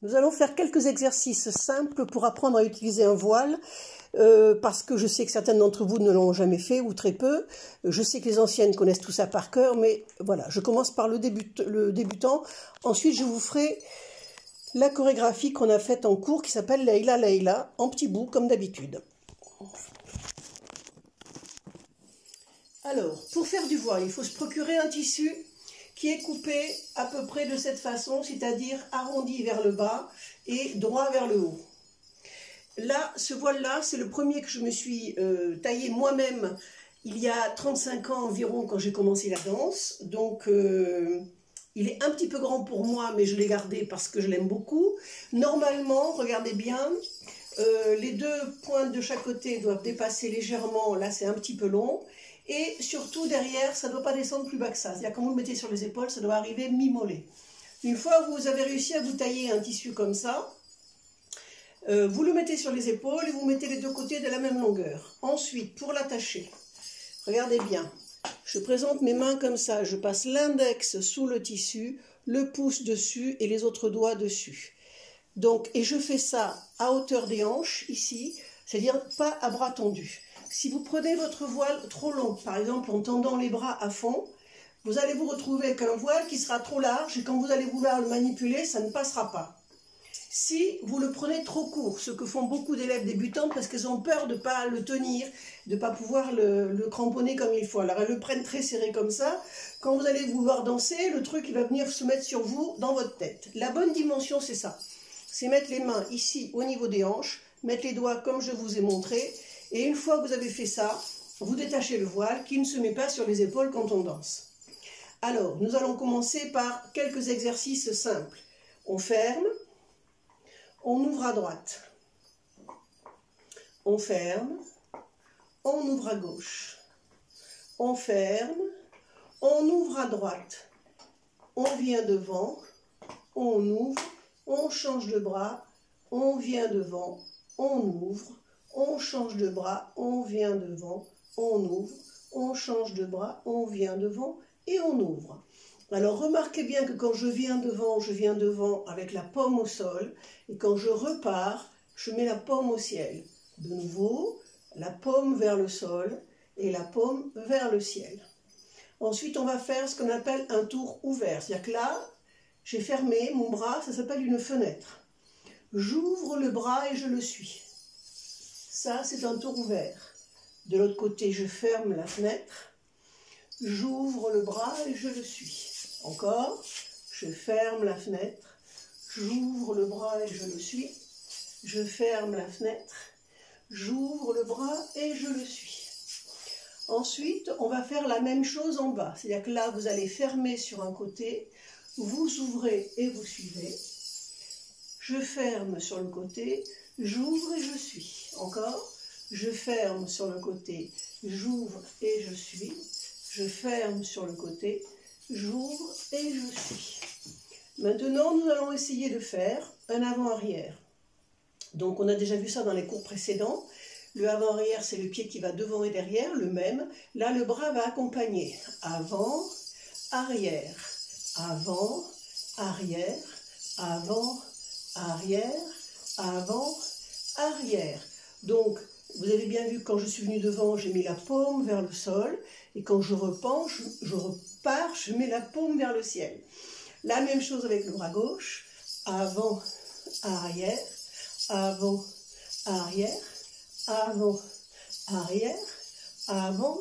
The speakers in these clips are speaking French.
Nous allons faire quelques exercices simples pour apprendre à utiliser un voile, parce que je sais que certaines d'entre vous ne l'ont jamais fait, ou très peu. Je sais que les anciennes connaissent tout ça par cœur, mais voilà, je commence par le débutant. Ensuite, je vous ferai la chorégraphie qu'on a faite en cours, qui s'appelle Leila Leila, en petits bouts, comme d'habitude. Alors, pour faire du voile, il faut se procurer un tissu qui est coupé à peu près de cette façon, c'est-à-dire arrondi vers le bas et droit vers le haut. Là, ce voile-là, c'est le premier que je me suis taillé moi-même il y a 35 ans environ quand j'ai commencé la danse. Donc, il est un petit peu grand pour moi, mais je l'ai gardé parce que je l'aime beaucoup. Normalement, regardez bien, les deux pointes de chaque côté doivent dépasser légèrement, là c'est un petit peu long. Et surtout derrière, ça ne doit pas descendre plus bas que ça. C'est-à-dire quand vous le mettez sur les épaules, ça doit arriver mi-mollet. Une fois que vous avez réussi à vous tailler un tissu comme ça, vous le mettez sur les épaules et vous mettez les deux côtés de la même longueur. Ensuite, pour l'attacher, regardez bien, je présente mes mains comme ça. Je passe l'index sous le tissu, le pouce dessus et les autres doigts dessus. Donc, et je fais ça à hauteur des hanches, ici, c'est-à-dire pas à bras tendus. Si vous prenez votre voile trop long, par exemple en tendant les bras à fond, vous allez vous retrouver avec un voile qui sera trop large et quand vous allez vouloir le manipuler, ça ne passera pas. Si vous le prenez trop court, ce que font beaucoup d'élèves débutantes parce qu'elles ont peur de ne pas le tenir, de ne pas pouvoir le cramponner comme il faut. Alors elles le prennent très serré comme ça. Quand vous allez vouloir danser, le truc il va venir se mettre sur vous dans votre tête. La bonne dimension c'est ça. C'est mettre les mains ici au niveau des hanches, mettre les doigts comme je vous ai montré. Et une fois que vous avez fait ça, vous détachez le voile qui ne se met pas sur les épaules quand on danse. Alors, nous allons commencer par quelques exercices simples. On ferme, on ouvre à droite. On ferme, on ouvre à gauche. On ferme, on ouvre à droite. On vient devant, on ouvre, on change de bras, on vient devant, on ouvre. On change de bras, on vient devant, on ouvre, on change de bras, on vient devant et on ouvre. Alors remarquez bien que quand je viens devant avec la paume au sol et quand je repars, je mets la paume au ciel. De nouveau, la paume vers le sol et la paume vers le ciel. Ensuite, on va faire ce qu'on appelle un tour ouvert. C'est-à-dire que là, j'ai fermé mon bras, ça s'appelle une fenêtre. J'ouvre le bras et je le suis. Ça, c'est un tour ouvert. De l'autre côté, je ferme la fenêtre, j'ouvre le bras et je le suis. Encore, je ferme la fenêtre, j'ouvre le bras et je le suis. Je ferme la fenêtre, j'ouvre le bras et je le suis. Ensuite, on va faire la même chose en bas. C'est-à-dire que là, vous allez fermer sur un côté, vous ouvrez et vous suivez. Je ferme sur le côté, j'ouvre et je suis. Encore, je ferme sur le côté, j'ouvre et je suis. Je ferme sur le côté, j'ouvre et je suis. Maintenant, nous allons essayer de faire un avant-arrière. Donc, on a déjà vu ça dans les cours précédents. Le avant-arrière, c'est le pied qui va devant et derrière, le même. Là, le bras va accompagner. Avant, arrière. Avant, arrière. Avant, arrière. Avant, arrière. Donc, vous avez bien vu que quand je suis venue devant, j'ai mis la paume vers le sol. Et quand je repars, je mets la paume vers le ciel. La même chose avec le bras gauche. Avant, arrière. Avant, arrière. Avant, arrière. Avant,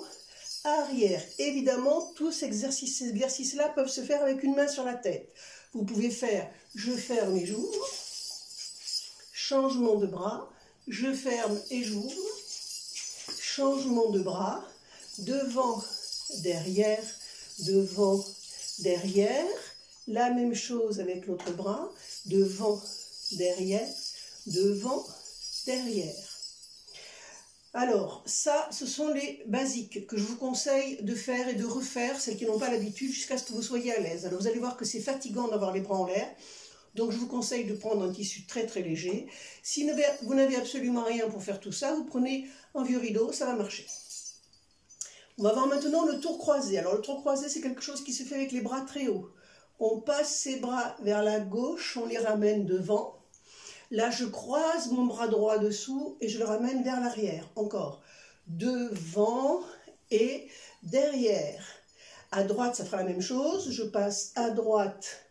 arrière. Évidemment, tous ces exercices-là peuvent se faire avec une main sur la tête. Vous pouvez faire je ferme et j'ouvre. Changement de bras. Je ferme et j'ouvre. Changement de bras. Devant, derrière, devant, derrière. La même chose avec l'autre bras. Devant, derrière, devant, derrière. Alors, ça, ce sont les basiques que je vous conseille de faire et de refaire, celles qui n'ont pas l'habitude, jusqu'à ce que vous soyez à l'aise. Alors, vous allez voir que c'est fatigant d'avoir les bras en l'air. Donc, je vous conseille de prendre un tissu très très léger. Si vous n'avez absolument rien pour faire tout ça, vous prenez un vieux rideau, ça va marcher. On va voir maintenant le tour croisé. Alors, le tour croisé, c'est quelque chose qui se fait avec les bras très hauts. On passe ses bras vers la gauche, on les ramène devant. Là, je croise mon bras droit dessous et je le ramène vers l'arrière. Encore. Devant et derrière. À droite, ça fera la même chose. Je passe à droite,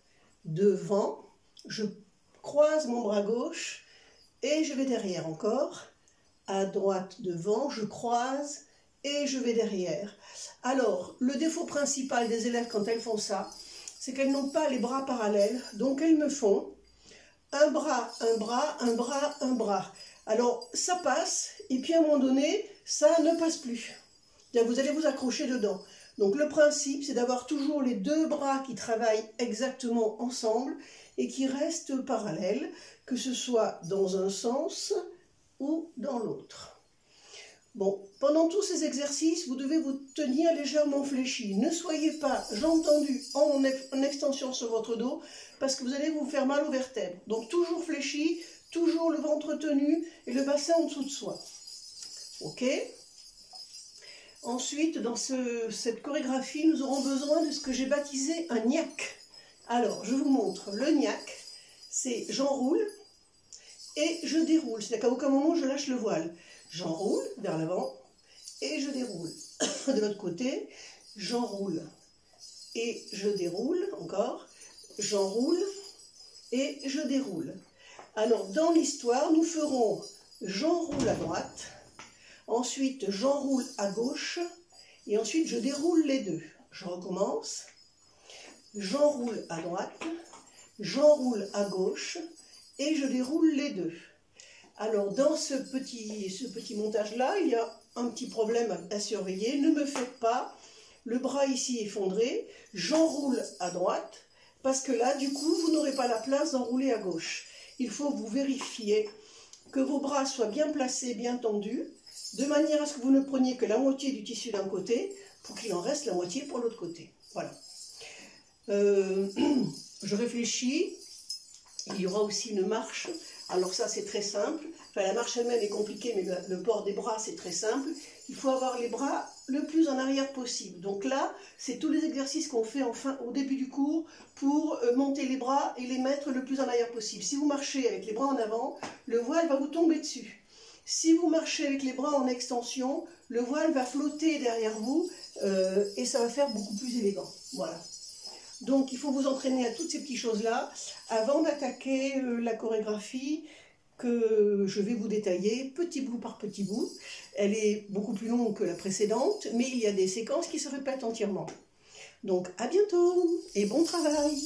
devant. Je croise mon bras gauche et je vais derrière encore. À droite, devant, je croise et je vais derrière. Alors, le défaut principal des élèves quand elles font ça, c'est qu'elles n'ont pas les bras parallèles. Donc, elles me font un bras, un bras, un bras, un bras. Alors, ça passe, et puis à un moment donné, ça ne passe plus. Vous allez vous accrocher dedans. Donc, le principe, c'est d'avoir toujours les deux bras qui travaillent exactement ensemble et qui restent parallèles, que ce soit dans un sens ou dans l'autre. Bon, pendant tous ces exercices, vous devez vous tenir légèrement fléchi. Ne soyez pas, jambes tendues, en extension sur votre dos, parce que vous allez vous faire mal aux vertèbres. Donc toujours fléchi, toujours le ventre tenu et le bassin en dessous de soi. Ok? Ensuite, dans cette chorégraphie, nous aurons besoin de ce que j'ai baptisé un gnac. Alors, je vous montre. Le gnac, c'est j'enroule et je déroule. C'est-à-dire qu'à aucun moment je lâche le voile. J'enroule vers l'avant et je déroule. De l'autre côté, j'enroule et je déroule encore. J'enroule et je déroule. Alors, dans l'histoire, nous ferons j'enroule à droite, ensuite j'enroule à gauche et ensuite je déroule les deux. Je recommence. J'enroule à droite, j'enroule à gauche et je déroule les deux. Alors, dans ce petit montage-là, il y a un petit problème à surveiller. Ne me faites pas le bras ici effondré. J'enroule à droite, parce que là, du coup, vous n'aurez pas la place d'enrouler à gauche. Il faut vous vérifier que vos bras soient bien placés, bien tendus, de manière à ce que vous ne preniez que la moitié du tissu d'un côté, pour qu'il en reste la moitié pour l'autre côté. Voilà. Je réfléchis. Il y aura aussi une marche. Alors ça, c'est très simple. Enfin, la marche elle-même est compliquée, mais le port des bras, c'est très simple. Il faut avoir les bras le plus en arrière possible. Donc là, c'est tous les exercices qu'on fait au début du cours pour monter les bras et les mettre le plus en arrière possible. Si vous marchez avec les bras en avant, le voile va vous tomber dessus. Si vous marchez avec les bras en extension, le voile va flotter derrière vous et ça va faire beaucoup plus élégant. Voilà. Donc, il faut vous entraîner à toutes ces petites choses-là avant d'attaquer la chorégraphie que je vais vous détailler petit bout par petit bout. Elle est beaucoup plus longue que la précédente, mais il y a des séquences qui se répètent entièrement. Donc, à bientôt et bon travail!